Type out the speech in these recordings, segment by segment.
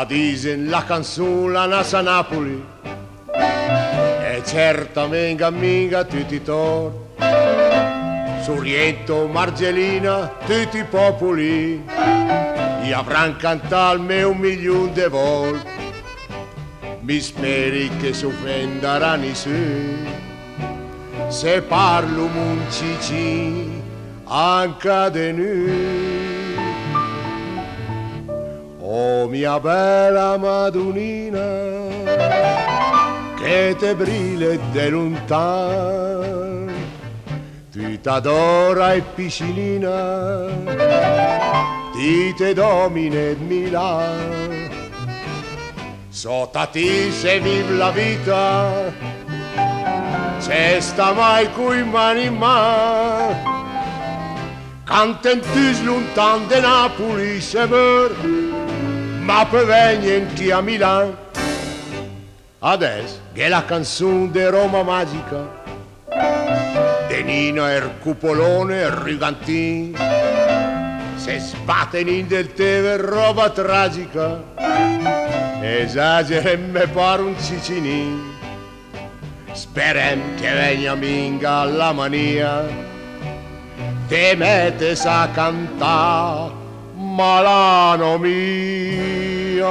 A disen la canzone la nasa Napoli e certamente amica tutti i tor. Sorrento, Margellina, tutti i popoli gli avranno cantato almeno 1.000.000 di volte. Mi speri che si offenderanno se parlo muncici anche di noi. Oh mia bella Madonnina, che te brille de lontano, tu t'adora e piscinina, ti te domine Milano. Sotto ti se vive la vita, se sta mai coi mani in mano, canten lontano de Napoli se mor, ma poi vengono chi a Milano. Adesso che la canzone di Roma magica, de Nino e il cupolone e il Rigantin, se sbattono in del teve roba tragica, esagera e me pare un cicinin. Sperem che venga minga la mania, te mettes a cantare Malano mia.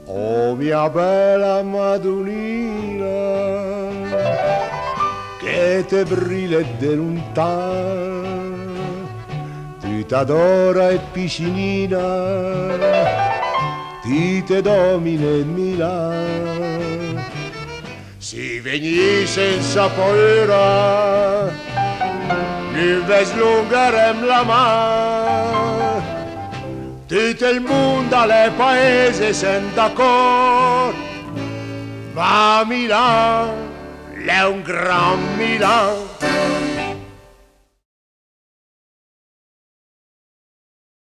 Oh mia bella Madonnina, che te brille de lontano, tu t'adora e piscinina, ti te domine Milano. Si veni senza paura, nu ves lungarem la mano, tutto il mondo alle paese sen d'accordo, ma Milano è un gran Milano.